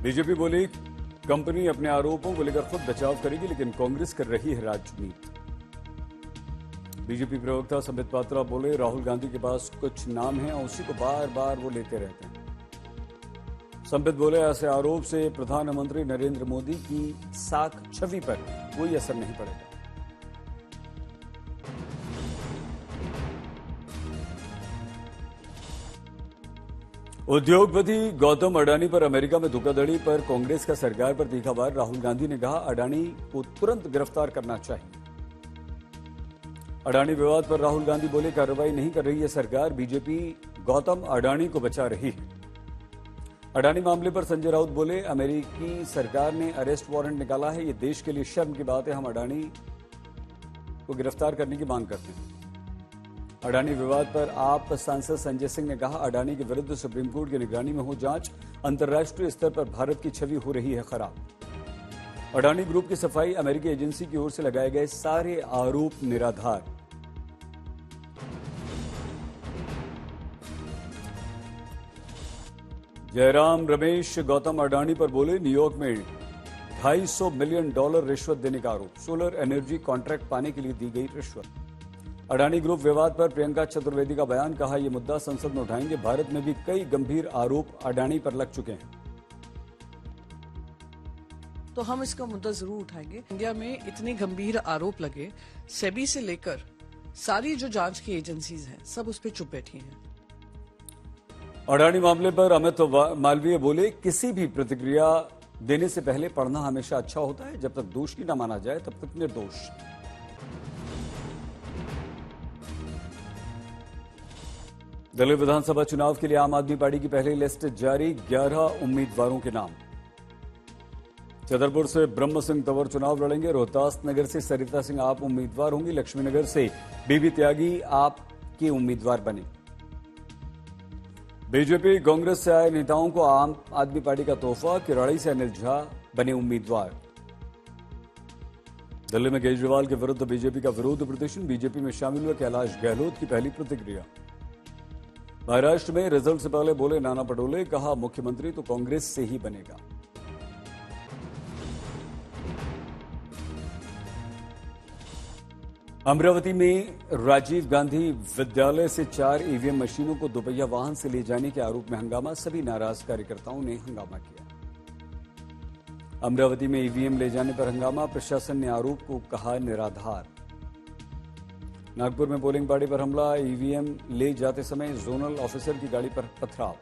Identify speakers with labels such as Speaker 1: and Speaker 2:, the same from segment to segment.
Speaker 1: BJP बोली company अपने आरोपों को लेकर खुद बचाव करेगी, लेकिन कांग्रेस कर रही है राजनीति। बीजेपी प्रवक्ता संबित पात्रा बोले राहुल गांधी के पास कुछ नाम है और उसी को बार बार वो लेते रहते हैं। संबित बोले ऐसे आरोप से प्रधानमंत्री नरेंद्र मोदी की साख छवि पर कोई असर नहीं पड़ेगा। उद्योगपति गौतम अडानी पर अमेरिका में धोखाधड़ी पर कांग्रेस का सरकार पर तीखा वार। राहुल गांधी ने कहा अडानी को तुरंत गिरफ्तार करना चाहिए। अडानी विवाद पर राहुल गांधी बोले कार्रवाई नहीं कर रही है सरकार, बीजेपी गौतम अडानी को बचा रही है। अडानी मामले पर संजय राउत बोले अमेरिकी सरकार ने अरेस्ट वारंट निकाला है, ये देश के लिए शर्म की बात है, हम अडानी को गिरफ्तार करने की मांग करते हैं। अडानी विवाद पर आप सांसद संजय सिंह ने कहा अडानी के विरुद्ध सुप्रीम कोर्ट की निगरानी में हो जांच, अंतर्राष्ट्रीय स्तर पर भारत की छवि हो रही है खराब। अडानी ग्रुप की सफाई, अमेरिकी एजेंसी की ओर से लगाए गए सारे आरोप निराधार। जयराम रमेश गौतम अडानी पर बोले न्यूयॉर्क में $250 मिलियन रिश्वत देने का आरोप, सोलर एनर्जी कॉन्ट्रैक्ट पाने के लिए दी गई रिश्वत। अडानी ग्रुप विवाद पर प्रियंका चतुर्वेदी का बयान, कहा यह मुद्दा संसद में उठाएंगे, भारत में भी कई गंभीर आरोप अडानी पर लग चुके हैं।
Speaker 2: तो हम इसका मुद्दा जरूर उठाएंगे। इंडिया में इतने गंभीर आरोप लगे, सेबी से लेकर सारी जो जांच की एजेंसीज हैं सब उस पर चुप बैठी हैं।
Speaker 1: अडानी मामले पर अमित मालवीय बोले किसी भी प्रतिक्रिया देने से पहले पढ़ना हमेशा अच्छा होता है, जब तक दोषी न माना जाए तब तक निर्दोष। दिल्ली विधानसभा चुनाव के लिए आम आदमी पार्टी की पहली लिस्ट जारी, 11 उम्मीदवारों के नाम। छतरपुर से ब्रह्म सिंह तंवर चुनाव लड़ेंगे, रोहतास नगर से सरिता सिंह आप उम्मीदवार होंगी, लक्ष्मीनगर से बीबी त्यागी आप के उम्मीदवार बने। बीजेपी कांग्रेस से आए नेताओं को आम आदमी पार्टी का तोहफा, किराड़ी से अनिल झा बने उम्मीदवार। दिल्ली में केजरीवाल के विरुद्ध बीजेपी का विरोध प्रदर्शन, बीजेपी में शामिल हुए कैलाश गहलोत की पहली प्रतिक्रिया। महाराष्ट्र में रिजल्ट से पहले बोले नाना पटोले, कहा मुख्यमंत्री तो कांग्रेस से ही बनेगा। अमरावती में राजीव गांधी विद्यालय से 4 ईवीएम मशीनों को दोपहिया वाहन से ले जाने के आरोप में हंगामा, सभी नाराज कार्यकर्ताओं ने हंगामा किया। अमरावती में ईवीएम ले जाने पर हंगामा, प्रशासन ने आरोप को कहा निराधार। नागपुर में पोलिंग पार्टी पर हमला, ईवीएम ले जाते समय जोनल ऑफिसर की गाड़ी पर पथराव।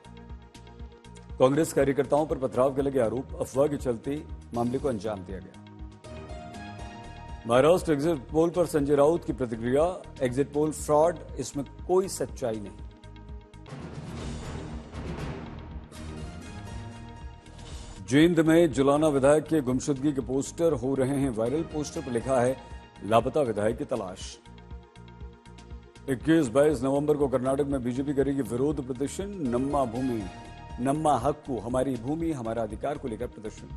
Speaker 1: कांग्रेस कार्यकर्ताओं पर पथराव के लगे आरोप, अफवाह के चलते मामले को अंजाम दिया गया। महाराष्ट्र एग्जिट पोल पर संजय राउत की प्रतिक्रिया, एग्जिट पोल फ्रॉड, इसमें कोई सच्चाई नहीं। जींद में जुलाना विधायक के गुमशुदगी के पोस्टर हो रहे हैं वायरल, पोस्टर पर लिखा है लापता विधायक की तलाश। 21-22 नवंबर को कर्नाटक में बीजेपी करेगी विरोध प्रदर्शन, नम्मा भूमि नम्मा हक्कू, हमारी भूमि हमारा अधिकार को लेकर प्रदर्शन।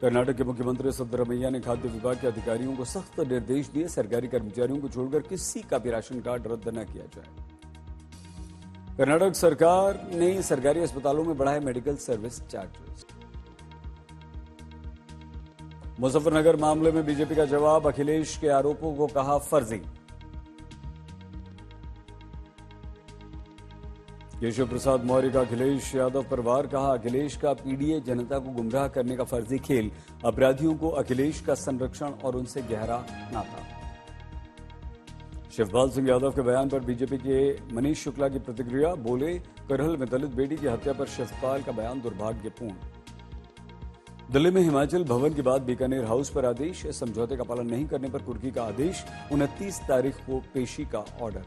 Speaker 1: कर्नाटक के मुख्यमंत्री सिद्धरामैया ने खाद्य विभाग के अधिकारियों को सख्त निर्देश दिए, सरकारी कर्मचारियों को छोड़कर किसी का भी राशन कार्ड रद्द न किया जाए। कर्नाटक सरकार ने सरकारी अस्पतालों में बढ़ाए मेडिकल सर्विस चार्जेस। मुजफ्फरनगर मामले में बीजेपी का जवाब, अखिलेश के आरोपों को कहा फर्जी। केशव प्रसाद मौर्य का अखिलेश यादव पर वार, कहा अखिलेश का पीडीए जनता को गुमराह करने का फर्जी खेल, अपराधियों को अखिलेश का संरक्षण और उनसे गहरा नाता। शिवपाल सिंह यादव के बयान पर बीजेपी के मनीष शुक्ला की प्रतिक्रिया, बोले करहल में दलित बेटी की हत्या पर शिवपाल का बयान दुर्भाग्यपूर्ण। दिल्ली में हिमाचल भवन के बाद बीकानेर हाउस पर आदेश, समझौते का पालन नहीं करने पर कुर्की का आदेश, 29 तारीख को पेशी का ऑर्डर।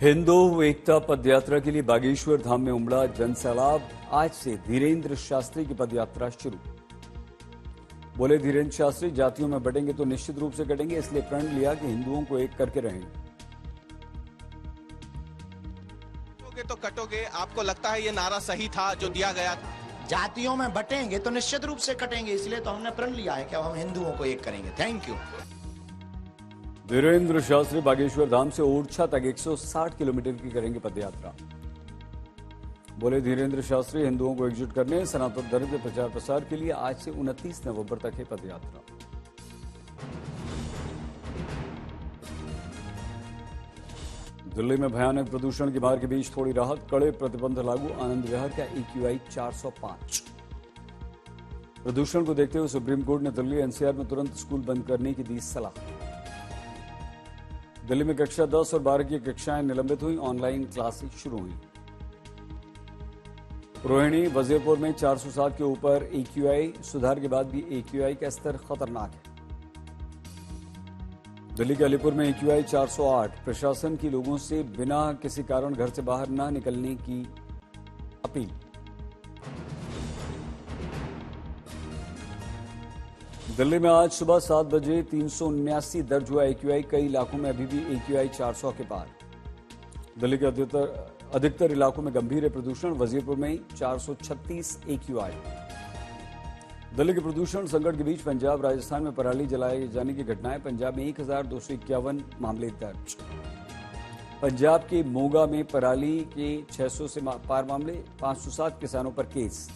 Speaker 1: हिंदू एकता पदयात्रा के लिए बागेश्वर धाम में उमड़ा जनसैलाब, आज से धीरेन्द्र शास्त्री की पदयात्रा शुरू। बोले धीरेन्द्र शास्त्री जातियों में बटेंगे तो निश्चित रूप से कटेंगे, इसलिए प्रण लिया कि हिंदुओं को एक करके रहेंगे।
Speaker 3: तो कटोगे, आपको लगता है ये नारा सही था जो दिया गया था?
Speaker 4: जातियों में बटेंगे तो निश्चित रूप से कटेंगे, इसलिए तो हमने प्रण लिया है कि अब हम हिंदुओं को एक करेंगे। Thank you.
Speaker 1: वीरेंद्र शास्त्री बागेश्वर धाम से ओरछा तक 160 किलोमीटर की करेंगे पदयात्रा। बोले धीरेन्द्र शास्त्री, हिंदुओं को एकजुट करने सनातन धर्म के प्रचार प्रसार के लिए आज से 29 नवंबर तक है पदयात्रा। दिल्ली में भयानक प्रदूषण की मार के बीच थोड़ी राहत, कड़े प्रतिबंध लागू, आनंद विहार का AQI 405। प्रदूषण को देखते हुए सुप्रीम कोर्ट ने दिल्ली NCR में तुरंत स्कूल बंद करने की दी सलाह। दिल्ली में कक्षा 10 और 12 की कक्षाएं निलंबित हुई, ऑनलाइन क्लासेस शुरू हुई। रोहिणी वजीरपुर में 407 के ऊपर AQI, सुधार के बाद भी AQI का स्तर खतरनाक है। दिल्ली के अलीपुर में AQI 408, प्रशासन की लोगों से बिना किसी कारण घर से बाहर न निकलने की अपील। दिल्ली में आज सुबह 7 बजे 379 दर्ज हुआ AQI, कई इलाकों में अभी भी AQI 400 के पार। दिल्ली के अधिकतर इलाकों में गंभीर है प्रदूषण, वजीरपुर में 436 AQI। दिल्ली के प्रदूषण संकट के बीच पंजाब राजस्थान में पराली जलाए जाने की घटनाएं, पंजाब में 1251 मामले दर्ज। पंजाब के मोगा में पराली के 600 से पार मामले, 507 किसानों पर केस।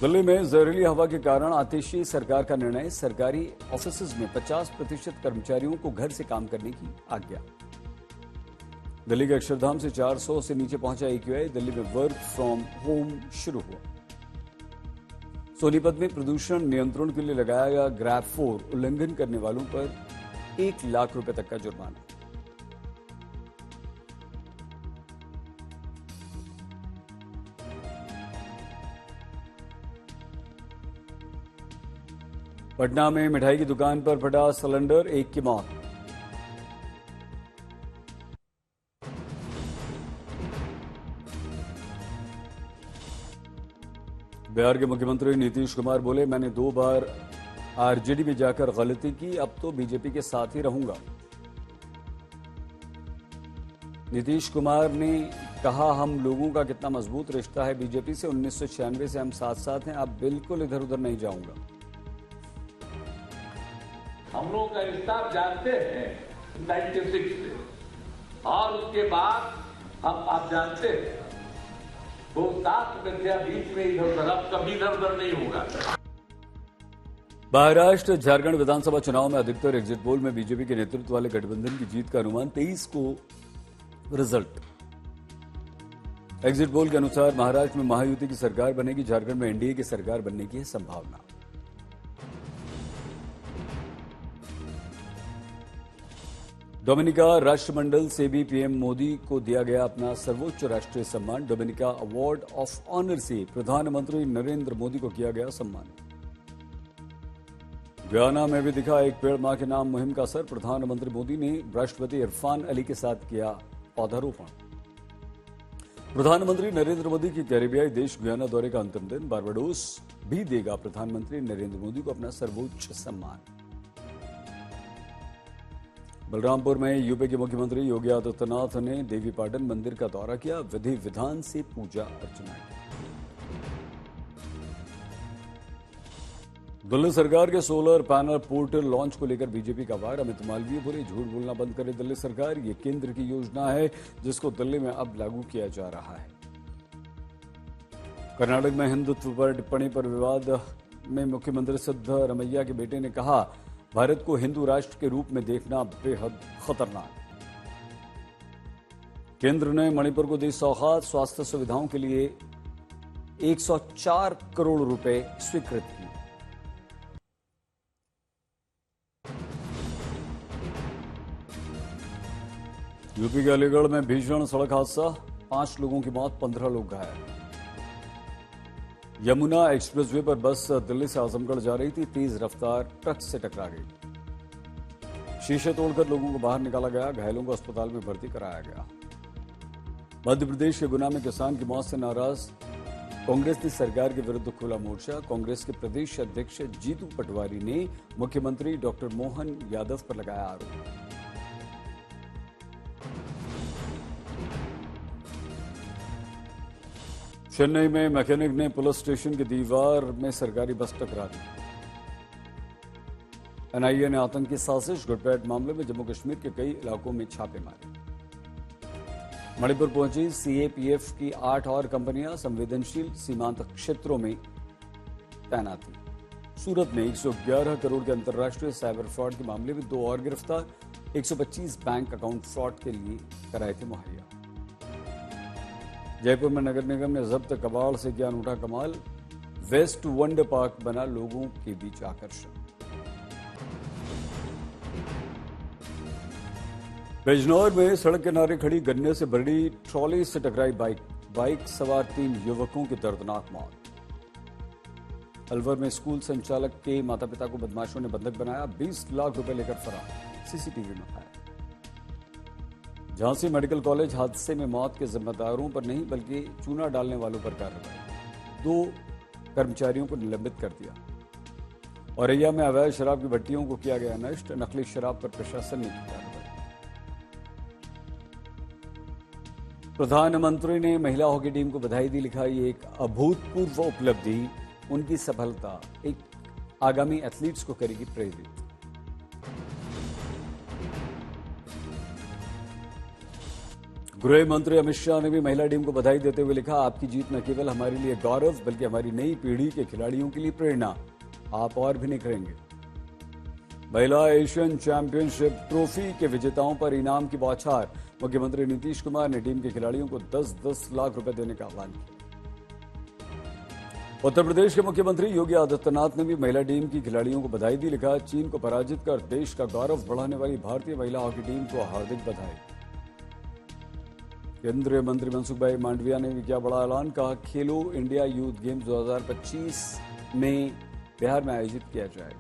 Speaker 1: दिल्ली में जहरीली हवा के कारण आतिशी सरकार का निर्णय, सरकारी ऑफिसेज में 50% कर्मचारियों को घर से काम करने की आज्ञा। दिल्ली के अक्षरधाम से 400 से नीचे पहुंचा AQI, दिल्ली में वर्क फ्रॉम होम शुरू हुआ। सोनीपत में प्रदूषण नियंत्रण के लिए लगाया गया ग्रैब 4, उल्लंघन करने वालों पर 1 लाख रुपए तक का जुर्माना। पटना में मिठाई की दुकान पर फटा सिलेंडर, 1 की मौत। बिहार के मुख्यमंत्री नीतीश कुमार बोले, मैंने 2 बार आरजेडी में जाकर गलती की, अब तो बीजेपी के साथ ही रहूंगा। नीतीश कुमार ने कहा, हम लोगों का कितना मजबूत रिश्ता है बीजेपी से, 1996 से हम साथ साथ हैं, अब बिल्कुल इधर उधर नहीं जाऊंगा।
Speaker 5: हम लोगों का रिश्ता आप जानते हैं 96 से, और उसके बाद हम आप जानते हैं वो साथ में थे, बीच में इधर उधर, अब कभी इधर उधर नहीं होगा।
Speaker 1: महाराष्ट्र झारखंड विधानसभा चुनाव में अधिकतर एग्जिट पोल में बीजेपी के नेतृत्व वाले गठबंधन की जीत का अनुमान, 23 को रिजल्ट। एग्जिट पोल के अनुसार महाराष्ट्र में महायुति की सरकार बनेगी, झारखंड में एनडीए की सरकार बनने की है संभावना। डोमिनिका राष्ट्रमंडल से भी पीएम मोदी को दिया गया अपना सर्वोच्च राष्ट्रीय सम्मान, डोमिनिका अवार्ड ऑफ ऑनर से प्रधानमंत्री नरेंद्र मोदी को किया गया सम्मान। गयाना में भी दिखा एक पेड़ मां के नाम मुहिम का असर, प्रधानमंत्री मोदी ने राष्ट्रपति इरफान अली के साथ किया पौधारोपण। प्रधानमंत्री नरेंद्र मोदी की कैरिबियाई देश गुयाना दौरे का अंतिम दिन, बारबाडोस भी देगा प्रधानमंत्री नरेंद्र मोदी को अपना सर्वोच्च सम्मान। बलरामपुर में यूपी के मुख्यमंत्री योगी आदित्यनाथ ने देवी पाटन मंदिर का दौरा किया, विधि विधान से पूजा अर्चना की। दिल्ली सरकार के सोलर पैनल पोर्टल लॉन्च को लेकर बीजेपी का वार, अमित मालवीय बोले, झूठ बोलना बंद करे दिल्ली सरकार, ये केंद्र की योजना है जिसको दिल्ली में अब लागू किया जा रहा है। कर्नाटक में हिंदुत्व पर टिप्पणी पर विवाद में मुख्यमंत्री सिद्धरमैया के बेटे ने कहा, भारत को हिंदू राष्ट्र के रूप में देखना बेहद खतरनाक। केंद्र ने मणिपुर को दी सौगात, स्वास्थ्य सुविधाओं के लिए 104 करोड़ रुपए स्वीकृत किए। यूपी के अलीगढ़ में भीषण सड़क हादसा, 5 लोगों की मौत, 15 लोग घायल। यमुना एक्सप्रेसवे पर बस दिल्ली से आजमगढ़ जा रही थी, तेज रफ्तार ट्रक से टकरा गई। शीशे तोड़कर लोगों को बाहर निकाला गया, घायलों को अस्पताल में भर्ती कराया गया। मध्य प्रदेश के गुना में किसान की मौत से नाराज कांग्रेस ने सरकार के विरुद्ध खोला मोर्चा। कांग्रेस के प्रदेश अध्यक्ष जीतू पटवारी ने मुख्यमंत्री डॉक्टर मोहन यादव पर लगाया आरोप। चेन्नई में मैकेनिक ने पुलिस स्टेशन की दीवार में सरकारी बस टकरा दी। एनआईए ने आतंकी साजिश घुसपैठ मामले में जम्मू कश्मीर के कई इलाकों में छापे मारे। मणिपुर पहुंची सीएपीएफ की 8 और कंपनियां संवेदनशील सीमांत क्षेत्रों में तैनात थी। सूरत में 111 करोड़ के अंतर्राष्ट्रीय साइबर फ्रॉड के मामले में 2 और गिरफ्तार। 125 बैंक अकाउंट फ्रॉड के लिए कराए थे मुहैया। जयपुर में नगर निगम ने जब्त कबाड़ से किया अनूठा कमाल। वेस्ट वंडर पार्क बना लोगों के बीच आकर्षण। बिजनौर में सड़क किनारे खड़ी गन्ने से भरी ट्रॉली से टकराई बाइक सवार 3 युवकों की दर्दनाक मौत। अलवर में स्कूल संचालक के माता पिता को बदमाशों ने बंधक बनाया, 20 लाख रुपए लेकर फरार, सीसीटीवी में पाया। झांसी मेडिकल कॉलेज हादसे में मौत के जिम्मेदारों पर नहीं बल्कि चूना डालने वालों पर कार्रवाई, 2 कर्मचारियों को निलंबित कर दिया। औरैया में अवैध शराब की भट्टियों को किया गया नष्ट, नकली शराब पर प्रशासन ने की कार्रवाई। प्रधानमंत्री ने महिला हॉकी टीम को बधाई दी, लिखा ये एक अभूतपूर्व उपलब्धि, उनकी सफलता एक आगामी एथलीट्स को करेगी प्रेरित। गृह मंत्री अमित शाह ने भी महिला टीम को बधाई देते हुए लिखा, आपकी जीत न केवल हमारे लिए गौरव बल्कि हमारी नई पीढ़ी के खिलाड़ियों के लिए प्रेरणा, आप और भी निखरेंगे। महिला एशियन चैंपियनशिप ट्रॉफी के विजेताओं पर इनाम की बौछार, मुख्यमंत्री नीतीश कुमार ने टीम के खिलाड़ियों को 10-10 लाख रुपए देने का आह्वान किया। उत्तर प्रदेश के मुख्यमंत्री योगी आदित्यनाथ ने भी महिला टीम की खिलाड़ियों को बधाई दी, लिखा चीन को पराजित कर देश का गौरव बढ़ाने वाली भारतीय महिला हॉकी टीम को हार्दिक बधाई। केंद्रीय मंत्री मनसुख भाई मांडविया ने भी किया बड़ा ऐलान, कहा खेलो इंडिया यूथ गेम्स 2025 में बिहार में आयोजित किया जाएगा।